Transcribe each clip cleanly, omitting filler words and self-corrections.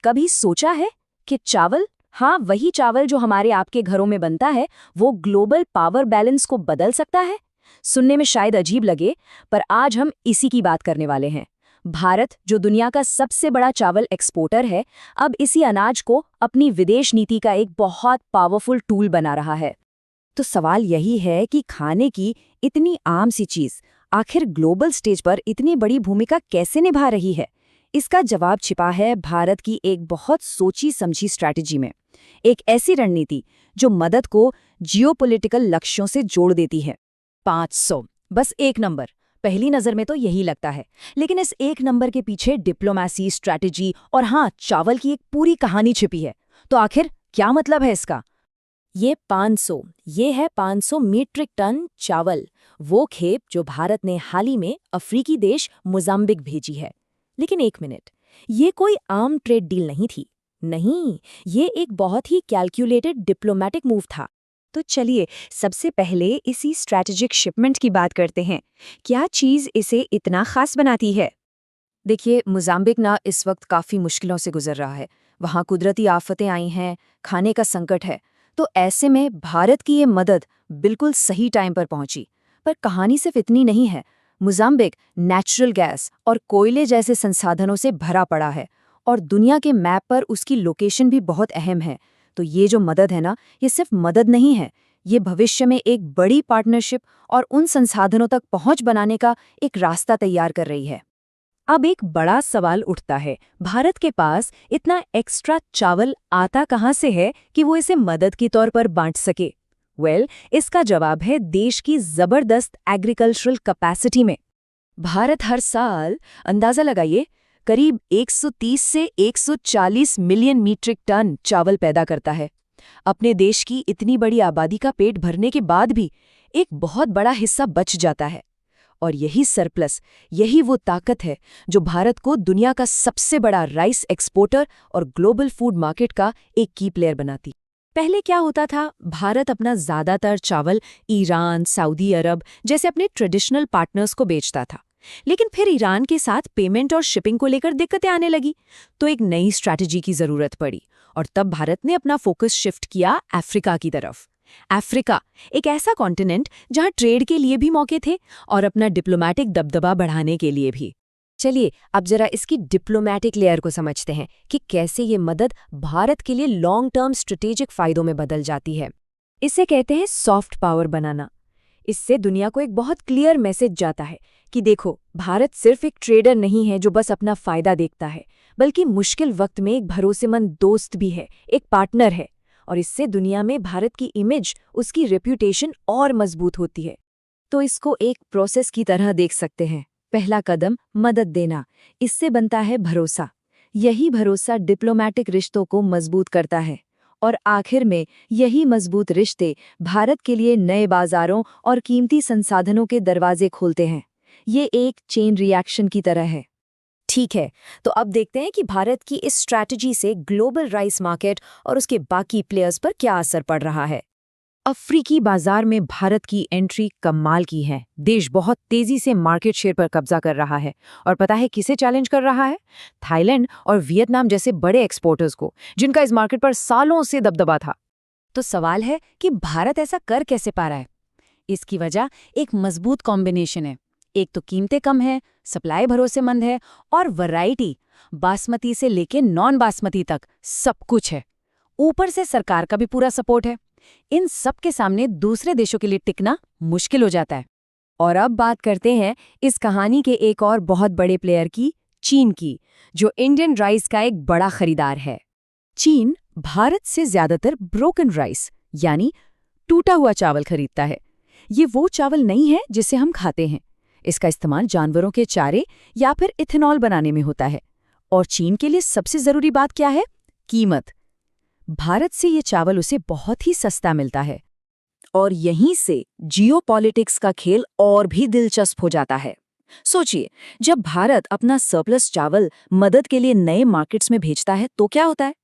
कभी सोचा है कि चावल, हाँ वही चावल जो हमारे आपके घरों में बनता है, वो ग्लोबल पावर बैलेंस को बदल सकता है? सुनने में शायद अजीब लगे, पर आज हम इसी की बात करने वाले हैं। भारत, जो दुनिया का सबसे बड़ा चावल एक्सपोर्टर है, अब इसी अनाज को अपनी विदेश नीति का एक बहुत पावरफुल टूल बना रहा है। तो सवाल यही है कि खाने की इतनी आम सी चीज आखिर ग्लोबल स्टेज पर इतनी बड़ी भूमिका कैसे निभा रही है? इसका जवाब छिपा है भारत की एक बहुत सोची समझी स्ट्रैटेजी में। एक ऐसी रणनीति जो मदद को जियोपॉलिटिकल लक्ष्यों से जोड़ देती है। 500, बस एक नंबर। पहली नजर में तो यही लगता है, लेकिन इस एक नंबर के पीछे डिप्लोमेसी, स्ट्रैटेजी और हाँ, चावल की एक पूरी कहानी छिपी है। तो आखिर क्या मतलब है इसका? ये 500, ये है 500 मीट्रिक टन चावल, वो खेप जो भारत ने हाल ही में अफ्रीकी देश मोजाम्बिक भेजी है। लेकिन एक मिनट, ये कोई आम ट्रेड डील नहीं थी। नहीं, ये एक बहुत ही कैलकुलेटेड डिप्लोमेटिक मूव था। तो चलिए सबसे पहले इसी स्ट्रैटेजिक शिपमेंट की बात करते हैं। क्या चीज़ इसे इतना खास बनाती है? देखिए, मोजाम्बिक ना इस वक्त काफ़ी मुश्किलों से गुजर रहा है। वहाँ कुदरती आफतें आई हैं, खाने का संकट है। तो ऐसे में भारत की ये मदद बिल्कुल सही टाइम पर पहुंची। पर कहानी सिर्फ इतनी नहीं है। मोजाम्बिक नेचुरल गैस और कोयले जैसे संसाधनों से भरा पड़ा है और दुनिया के मैप पर उसकी लोकेशन भी बहुत अहम है। तो ये जो मदद है ना, ये सिर्फ मदद नहीं है, ये भविष्य में एक बड़ी पार्टनरशिप और उन संसाधनों तक पहुंच बनाने का एक रास्ता तैयार कर रही है। अब एक बड़ा सवाल उठता है, भारत के पास इतना एक्स्ट्रा चावल आता कहाँ से है कि वो इसे मदद के तौर पर बांट सके? इसका जवाब है देश की जबरदस्त एग्रीकल्चरल कैपेसिटी में। भारत हर साल, अंदाजा लगाइए, करीब 130 से 140 मिलियन मीट्रिक टन चावल पैदा करता है। अपने देश की इतनी बड़ी आबादी का पेट भरने के बाद भी एक बहुत बड़ा हिस्सा बच जाता है। और यही सरप्लस, यही वो ताकत है जो भारत को दुनिया का सबसे बड़ा राइस एक्सपोर्टर और ग्लोबल फूड मार्केट का एक की प्लेयर बनाती। पहले क्या होता था, भारत अपना ज्यादातर चावल ईरान, सऊदी अरब जैसे अपने ट्रेडिशनल पार्टनर्स को बेचता था। लेकिन फिर ईरान के साथ पेमेंट और शिपिंग को लेकर दिक्कतें आने लगी, तो एक नई स्ट्रैटेजी की जरूरत पड़ी और तब भारत ने अपना फोकस शिफ्ट किया अफ्रीका की तरफ। अफ्रीका एक ऐसा कॉन्टिनेंट जहां ट्रेड के लिए भी मौके थे और अपना डिप्लोमैटिक दबदबा बढ़ाने के लिए भी। चलिए अब जरा इसकी डिप्लोमैटिक लेयर को समझते हैं कि कैसे ये मदद भारत के लिए लॉन्ग टर्म स्ट्रेटेजिक फायदों में बदल जाती है। इसे कहते हैं सॉफ्ट पावर बनाना। इससे दुनिया को एक बहुत क्लियर मैसेज जाता है कि देखो, भारत सिर्फ एक ट्रेडर नहीं है जो बस अपना फायदा देखता है, बल्कि मुश्किल वक्त में एक भरोसेमंद दोस्त भी है, एक पार्टनर है। और इससे दुनिया में भारत की इमेज, उसकी रेप्यूटेशन और मजबूत होती है। तो इसको एक प्रोसेस की तरह देख सकते हैं। पहला कदम मदद देना, इससे बनता है भरोसा। यही भरोसा डिप्लोमैटिक रिश्तों को मजबूत करता है और आखिर में यही मजबूत रिश्ते भारत के लिए नए बाजारों और कीमती संसाधनों के दरवाजे खोलते हैं। ये एक चेन रिएक्शन की तरह है। ठीक है, तो अब देखते हैं कि भारत की इस स्ट्रैटेजी से ग्लोबल राइस मार्केट और उसके बाकी प्लेयर्स पर क्या असर पड़ रहा है। अफ्रीकी बाजार में भारत की एंट्री कमाल की है। देश बहुत तेजी से मार्केट शेयर पर कब्जा कर रहा है और पता है किसे चैलेंज कर रहा है? थाईलैंड और वियतनाम जैसे बड़े एक्सपोर्टर्स को, जिनका इस मार्केट पर सालों से दबदबा था। तो सवाल है कि भारत ऐसा कर कैसे पा रहा है? इसकी वजह एक मजबूत कॉम्बिनेशन है। एक तो कीमतें कम है, सप्लाई भरोसेमंद है और वैरायटी बासमती से लेके नॉन बासमती तक सब कुछ है। ऊपर से सरकार का भी पूरा सपोर्ट है। इन सब के सामने दूसरे देशों के लिए टिकना मुश्किल हो जाता है। और अब बात करते हैं इस कहानी के एक और बहुत बड़े प्लेयर की, चीन की, जो इंडियन राइस का एक बड़ा खरीदार है। चीन भारत से ज्यादातर ब्रोकन राइस यानी टूटा हुआ चावल खरीदता है। ये वो चावल नहीं है जिसे हम खाते हैं। इसका इस्तेमाल जानवरों के चारे या फिर इथेनॉल बनाने में होता है। और चीन के लिए सबसे जरूरी बात क्या है? कीमत। भारत से ये चावल उसे बहुत ही सस्ता मिलता है और यहीं से जियोपॉलिटिक्स का खेल और भी दिलचस्प हो जाता है। सोचिए, जब भारत अपना सरप्लस चावल मदद के लिए नए मार्केट्स में भेजता है तो क्या होता है?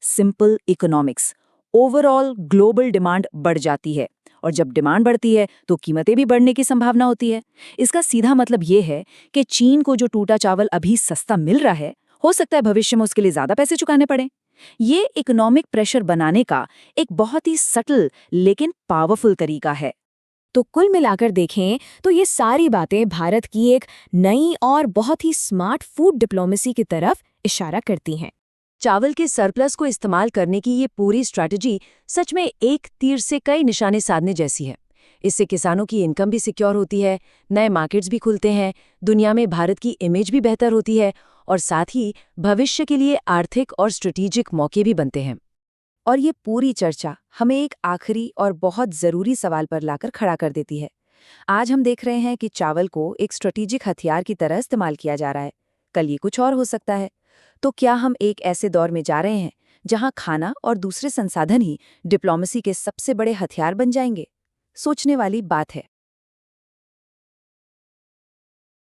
Simple economics, overall global demand बढ़ जाती है और जब डिमांड बढ़ती है तो कीमतें भी बढ़ने की संभावना होती है। इसका सीधा मतलब ये है कि चीन को जो टूटा चावल अभी सस्ता मिल रहा है, हो सकता है भविष्य में उसके लिए ज़्यादा पैसे चुकाने पड़े। ये इकोनॉमिक प्रेशर बनाने का एक बहुत ही सटल लेकिन पावरफुल तरीका है। तो कुल मिलाकर देखें तो ये सारी बातें भारत की एक नई और बहुत ही स्मार्ट फूड डिप्लोमेसी की तरफ इशारा करती हैं। चावल के सरप्लस को इस्तेमाल करने की ये पूरी स्ट्रैटेजी सच में एक तीर से कई निशाने साधने जैसी है। इससे किसानों की इनकम भी सिक्योर होती है, नए मार्केट्स भी खुलते हैं, दुनिया में भारत की इमेज भी बेहतर होती है और साथ ही भविष्य के लिए आर्थिक और स्ट्रेटेजिक मौके भी बनते हैं। और ये पूरी चर्चा हमें एक आखिरी और बहुत ज़रूरी सवाल पर लाकर खड़ा कर देती है। आज हम देख रहे हैं कि चावल को एक स्ट्रेटेजिक हथियार की तरह इस्तेमाल किया जा रहा है, कल ये कुछ और हो सकता है। तो क्या हम एक ऐसे दौर में जा रहे हैं जहां खाना और दूसरे संसाधन ही डिप्लोमेसी के सबसे बड़े हथियार बन जाएंगे? सोचने वाली बात है।